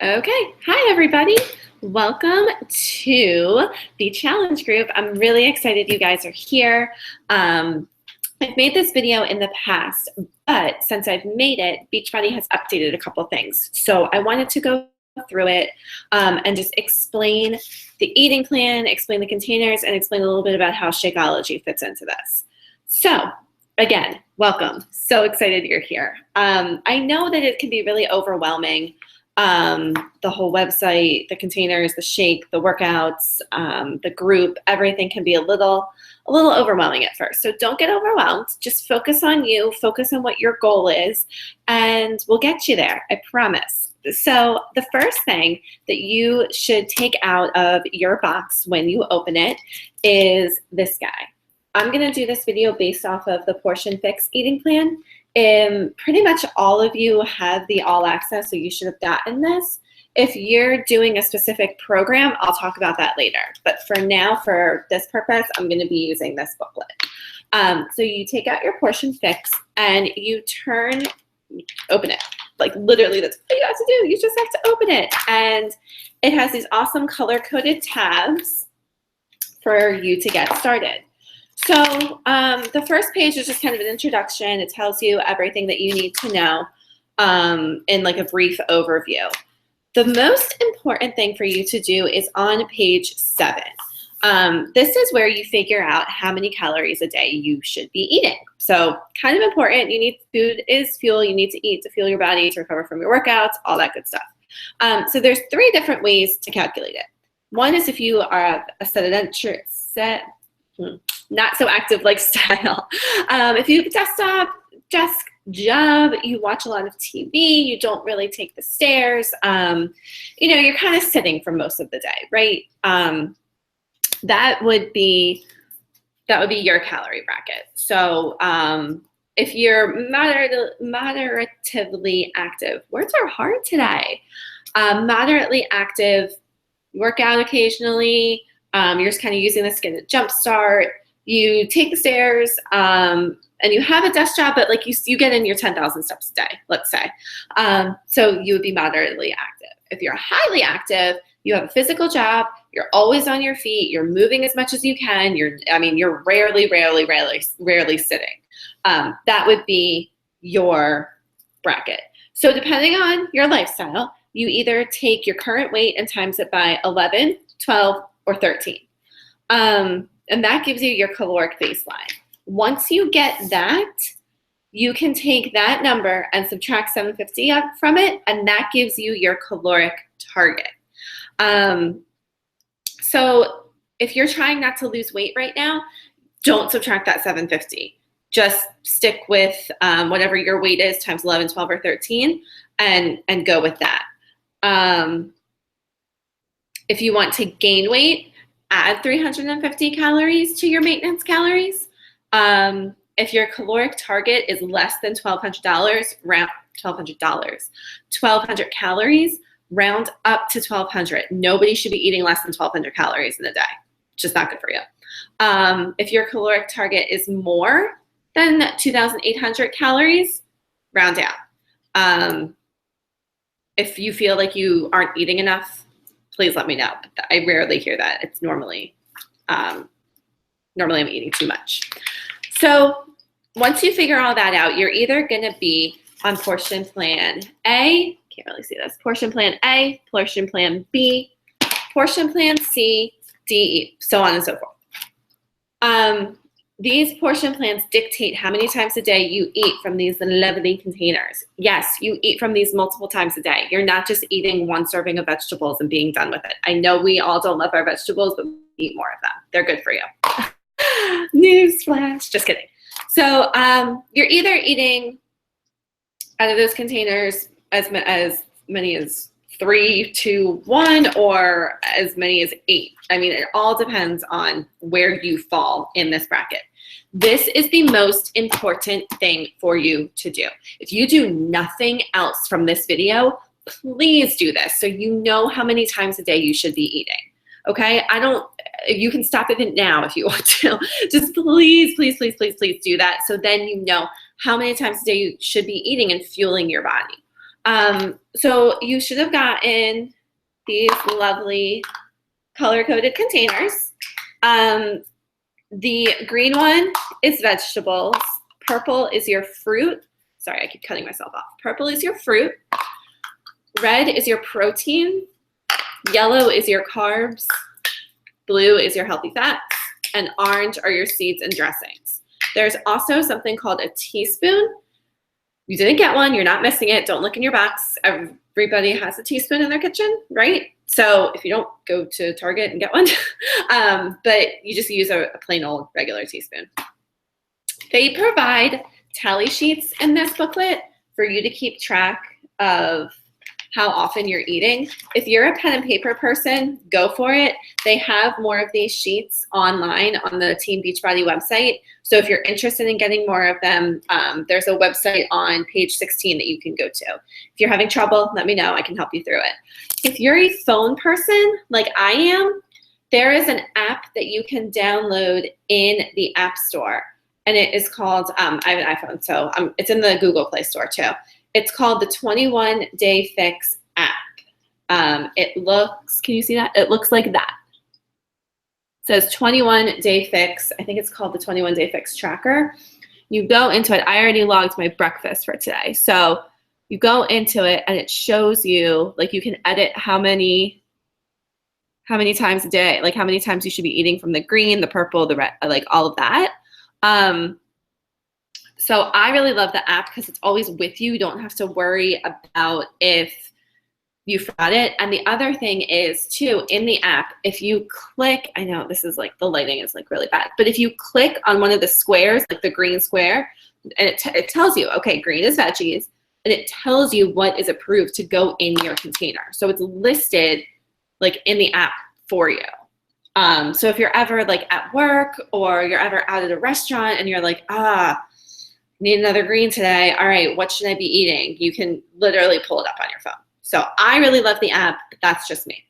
Okay, hi everybody. Welcome to the challenge group. I'm really excited you guys are here. I've made this video in the past, but since I've made it, Beachbody has updated a couple things. So I wanted to go through it and just explain the eating plan, explain the containers, and explain a little bit about how Shakeology fits into this. So again, welcome. So excited you're here. I know that it can be really overwhelming. The whole website, the containers, the shake, the workouts, the group, everything can be a little overwhelming at first. So don't get overwhelmed. Just focus on you, focus on what your goal is, and we'll get you there, I promise. So the first thing that you should take out of your box when you open it is this guy. I'm going to do this video based off of the Portion Fix eating plan. Pretty much all of you have the all access, so you should have gotten this. If you're doing a specific program, I'll talk about that later. But for now, for this purpose, I'm going to be using this booklet. So you take out your Portion Fix and you open it. Like literally, that's all you have to do. You just have to open it. And it has these awesome color-coded tabs for you to get started. So the first page is just kind of an introduction. It tells you everything that you need to know in like a brief overview. The most important thing for you to do is on page 7. This is where you figure out how many calories a day you should be eating. So kind of important. Food is fuel. You need to eat to fuel your body, to recover from your workouts, all that good stuff. So there's 3 different ways to calculate it. One is if you are a not so active lifestyle. If you have desk job, you watch a lot of TV, you don't really take the stairs, you're kind of sitting for most of the day, right? That would be your calorie bracket. So if you're moderatively active, words are hard today. Moderately active, work out occasionally, you're just kind of using this to jumpstart. You take the stairs and you have a desk job, but like you get in your 10,000 steps a day, let's say. So you would be moderately active. If you're highly active, you have a physical job, you're always on your feet, you're moving as much as you can, you're rarely sitting. That would be your bracket. So depending on your lifestyle, you either take your current weight and times it by 11, 12, or 13. And that gives you your caloric baseline. Once you get that, you can take that number and subtract 750 from it, and that gives you your caloric target. So if you're trying not to lose weight right now, don't subtract that 750. Just stick with whatever your weight is times 11, 12, or 13 and go with that. If you want to gain weight, add 350 calories to your maintenance calories. If your caloric target is less than $1,200, round $1,200 calories, round up to 1,200. Nobody should be eating less than 1,200 calories in a day. It's just not good for you. If your caloric target is more than 2,800 calories, round down. If you feel like you aren't eating enough, please let me know. I rarely hear that. It's normally I'm eating too much. So once you figure all that out, you're either going to be on portion plan A, can't really see this, portion plan A, portion plan B, portion plan C, D, E, so on and so forth. These portion plans dictate how many times a day you eat from these lovely containers. Yes, you eat from these multiple times a day. You're not just eating 1 serving of vegetables and being done with it. I know we all don't love our vegetables, but we eat more of them. They're good for you. Newsflash, just kidding. So you're either eating out of those containers as many as 3 to 1 or as many as 8. I mean, it all depends on where you fall in this bracket. This is the most important thing for you to do. If you do nothing else from this video, please do this so you know how many times a day you should be eating. Okay? You can stop it now if you want to. Just please do that so then you know how many times a day you should be eating and fueling your body. So you should have gotten these lovely color-coded containers. The green one is vegetables. Purple is your fruit. Sorry, I keep cutting myself off. Purple is your fruit. Red is your protein. Yellow is your carbs. Blue is your healthy fats. And orange are your seeds and dressings. There's also something called a teaspoon. You didn't get one, you're not missing it. Don't look in your box. Everybody has a teaspoon in their kitchen, right? So if you don't, go to Target and get one. But you just use a plain old regular teaspoon. They provide tally sheets in this booklet for you to keep track of how often you're eating. If you're a pen and paper person, go for it. They have more of these sheets online on the Team Beachbody website. So if you're interested in getting more of them, there's a website on page 16 that you can go to. If you're having trouble, let me know. I can help you through it. If you're a phone person like I am, there is an app that you can download in the App Store. And it is called, I have an iPhone, so it's in the Google Play Store too. It's called the 21 Day Fix app. It looks, can you see that? It looks like that. It says 21 Day Fix. I think it's called the 21 Day Fix Tracker. You go into it. I already logged my breakfast for today. So you go into it and it shows you, like, you can edit how many times a day, like how many times you should be eating from the green, the purple, the red, like all of that. So I really love the app because it's always with you. You don't have to worry about if you forgot it. And the other thing is too, in the app, if you click, I know this is like, the lighting is like really bad, but if you click on one of the squares, like the green square, and it tells you, okay, green is veggies, and it tells you what is approved to go in your container. So it's listed like in the app for you. So if you're ever like at work or you're ever out at a restaurant and you're like, need another green today. All right, what should I be eating? You can literally pull it up on your phone. So I really love the app. That's just me.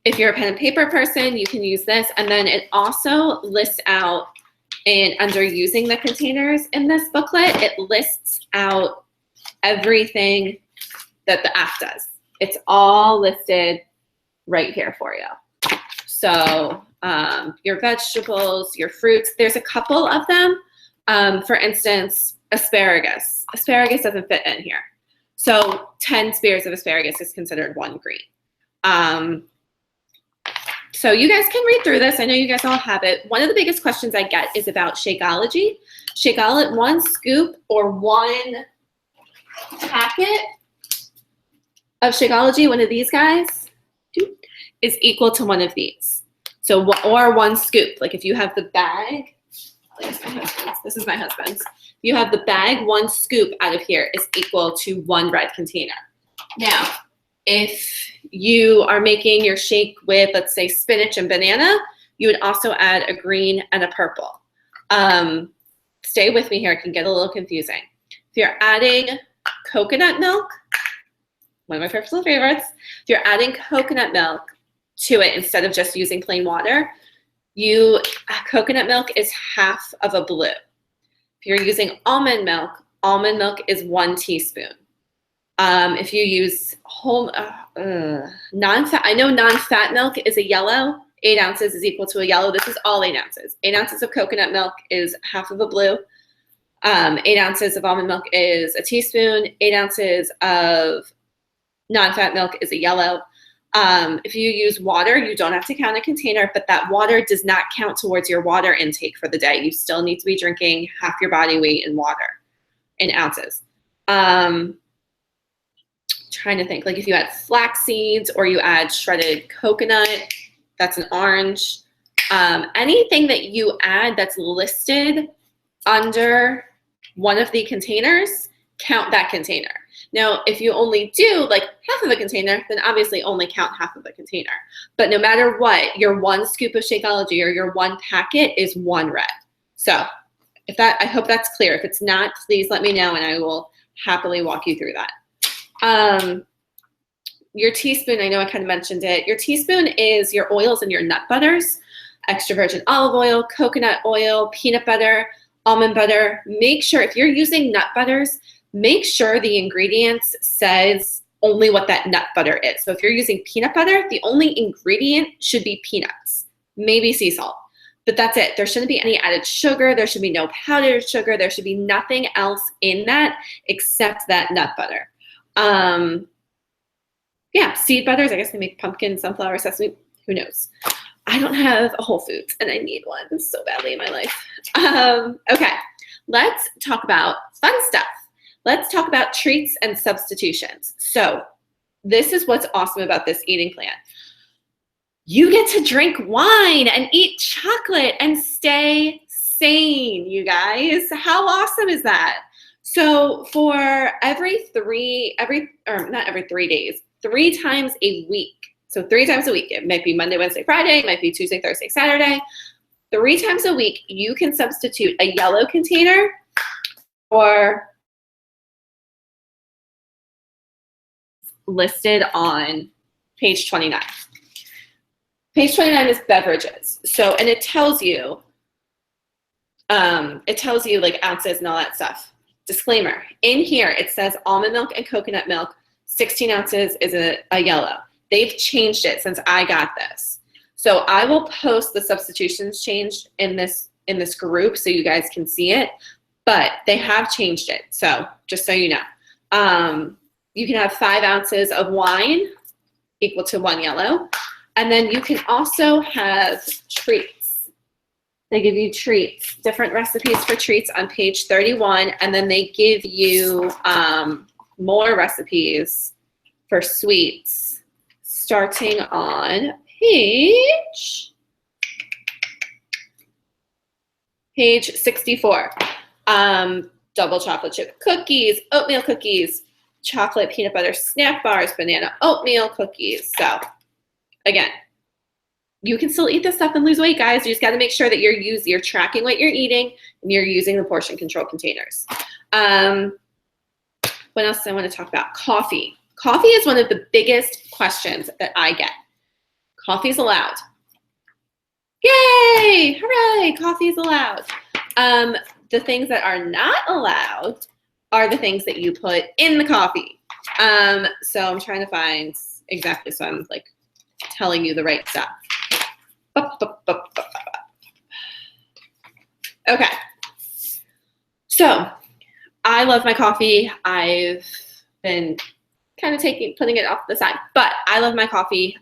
If you're a pen and paper person, you can use this. And then it also lists out, and under using the containers in this booklet, it lists out everything that the app does. It's all listed right here for you. So your vegetables, your fruits, there's a couple of them. For instance, asparagus. Asparagus doesn't fit in here. So 10 spears of asparagus is considered one green. So you guys can read through this. I know you guys all have it. One of the biggest questions I get is about Shakeology. Shakeology, 1 scoop or 1 packet of Shakeology, one of these guys, is equal to one of these. So, or 1 scoop. Like if you have the bag, this is my husband's. You have the bag, 1 scoop out of here is equal to 1 red container. Now, if you are making your shake with, let's say, spinach and banana, you would also add a green and a purple. Stay with me here, it can get a little confusing. If you're adding coconut milk, one of my personal favorites, if you're adding coconut milk to it instead of just using plain water, coconut milk is half of a blue. If you're using almond milk is 1 teaspoon. If you use non-fat, I know non-fat milk is a yellow. 8 ounces is equal to a yellow. This is all 8 ounces. 8 ounces of coconut milk is half of a blue. 8 ounces of almond milk is a teaspoon. 8 ounces of non-fat milk is a yellow. If you use water, you don't have to count a container, but that water does not count towards your water intake for the day. You still need to be drinking half your body weight in water, in ounces. Trying to think, like if you add flax seeds or you add shredded coconut, that's an orange. Anything that you add that's listed under one of the containers, count that container. Now, if you only do like half of a container, then obviously only count half of a container. But no matter what, your 1 scoop of Shakeology or your 1 packet is 1 red. So I hope that's clear. If it's not, please let me know and I will happily walk you through that. Your teaspoon, I know I kind of mentioned it. Your teaspoon is your oils and your nut butters, extra virgin olive oil, coconut oil, peanut butter, almond butter. Make sure if you're using nut butters, make sure the ingredients says only what that nut butter is. So if you're using peanut butter, the only ingredient should be peanuts, maybe sea salt, but that's it. There shouldn't be any added sugar. There should be no powdered sugar. There should be nothing else in that except that nut butter. Yeah, seed butters, I guess they make pumpkin, sunflower, sesame, who knows? I don't have a Whole Foods and I need one so badly in my life. Okay, let's talk about fun stuff. Let's talk about treats and substitutions. So this is what's awesome about this eating plan. You get to drink wine and eat chocolate and stay sane, you guys. How awesome is that? So for not every 3 days, 3 times a week. So 3 times a week. It might be Monday, Wednesday, Friday. It might be Tuesday, Thursday, Saturday. 3 times a week, you can substitute a yellow container for listed on page 29. Page 29 is beverages. So, and it tells you like ounces and all that stuff. Disclaimer, in here it says almond milk and coconut milk, 16 ounces is a yellow. They've changed it since I got this. So I will post the substitutions changed in this group so you guys can see it, but they have changed it. So just so you know. You can have 5 ounces of wine equal to 1 yellow. And then you can also have treats. They give you treats, different recipes for treats on page 31. And then they give you more recipes for sweets starting on page 64. Double chocolate chip cookies, oatmeal cookies, chocolate peanut butter snack bars, banana oatmeal cookies. So again, you can still eat this stuff and lose weight, guys. You just got to make sure that you're tracking what you're eating and you're using the portion control containers. What else do I want to talk about? Coffee. Coffee is one of the biggest questions that I get. Coffee's allowed. Yay! Hooray! Coffee's allowed. The things that are not allowed are the things that you put in the coffee. So I'm trying to find exactly, so I'm like telling you the right stuff. Okay. So I love my coffee. I've been kind of putting it off the side, but I love my coffee.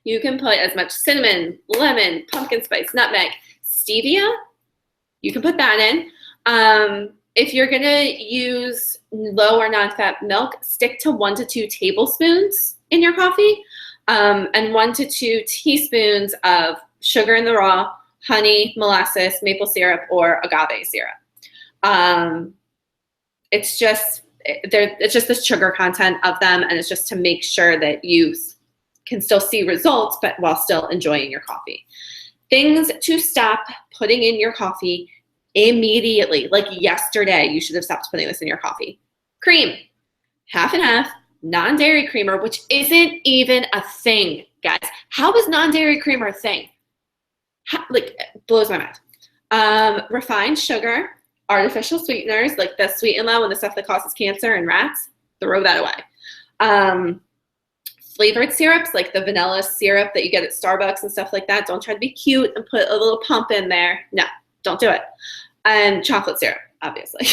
You can put as much cinnamon, lemon, pumpkin spice, nutmeg, stevia. You can put that in. If you're gonna use low or non-fat milk, stick to 1 to 2 tablespoons in your coffee, and 1 to 2 teaspoons of sugar in the raw, honey, molasses, maple syrup, or agave syrup. It's just the sugar content of them, and it's just to make sure that you can still see results, but while still enjoying your coffee. Things to stop putting in your coffee immediately, like yesterday, you should have stopped putting this in your coffee. Cream, half and half, non-dairy creamer, which isn't even a thing, guys. How is non-dairy creamer a thing? Like, blows my mind. Refined sugar, artificial sweeteners, like the Sweet and Low and the stuff that causes cancer in rats, throw that away. Flavored syrups, like the vanilla syrup that you get at Starbucks and stuff like that. Don't try to be cute and put a little pump in there. No, don't do it. And chocolate syrup, obviously.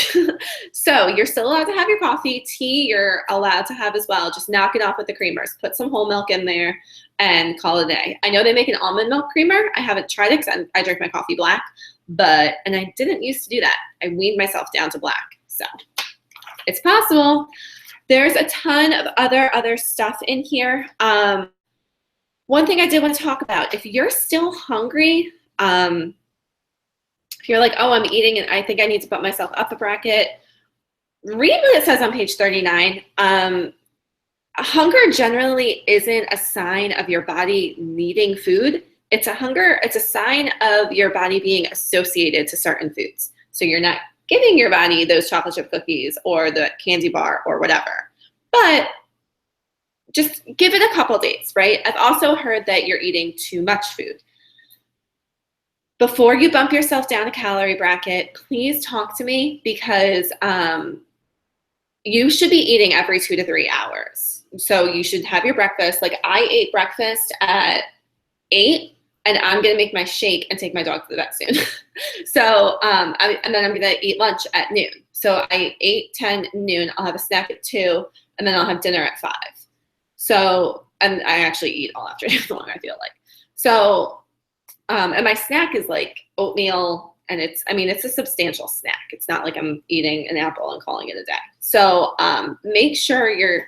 So you're still allowed to have your coffee. Tea, you're allowed to have as well. Just knock it off with the creamers. Put some whole milk in there and call it a day. I know they make an almond milk creamer. I haven't tried it because I drink my coffee black, and I didn't used to do that. I weaned myself down to black. So it's possible. There's a ton of other stuff in here. One thing I did want to talk about, if you're still hungry, if you're like, oh, I'm eating and I think I need to put myself up a bracket, read what it says on page 39. Hunger generally isn't a sign of your body needing food. It's a sign of your body being associated to certain foods. So you're not giving your body those chocolate chip cookies or the candy bar or whatever. But just give it a couple days, right? I've also heard that you're eating too much food. before you bump yourself down a calorie bracket, please talk to me, because you should be eating every 2 to 3 hours. So you should have your breakfast. Like, I ate breakfast at 8, and I'm gonna make my shake and take my dog to the vet soon. So, and then I'm gonna eat lunch at noon. So I 8, 10, noon, I'll have a snack at 2, and then I'll have dinner at 5. So, and I actually eat all afternoon long, I feel like. So, and my snack is like oatmeal, and it's a substantial snack. It's not like I'm eating an apple and calling it a day. So make sure you're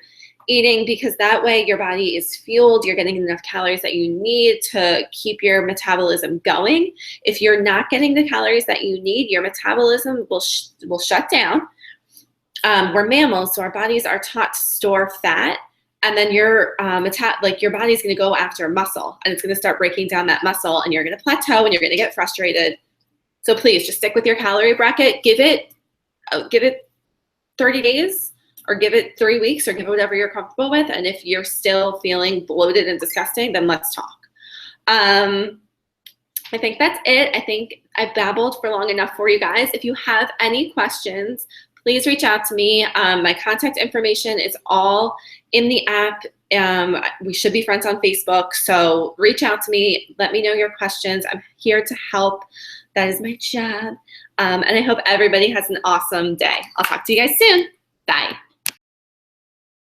eating, because that way your body is fueled. You're getting enough calories that you need to keep your metabolism going. If you're not getting the calories that you need, your metabolism will shut down. We're mammals, so our bodies are taught to store fat. And then your body's going to go after muscle, and it's going to start breaking down that muscle, and you're going to plateau, and you're going to get frustrated. So please just stick with your calorie bracket. Give it 30 days, or give it 3 weeks, or give it whatever you're comfortable with. And if you're still feeling bloated and disgusting, then let's talk. I think that's it. I think I've babbled for long enough for you guys. If you have any questions, please reach out to me. My contact information is all in the app. We should be friends on Facebook, so reach out to me. Let me know your questions. I'm here to help. That is my job. And I hope everybody has an awesome day. I'll talk to you guys soon. Bye.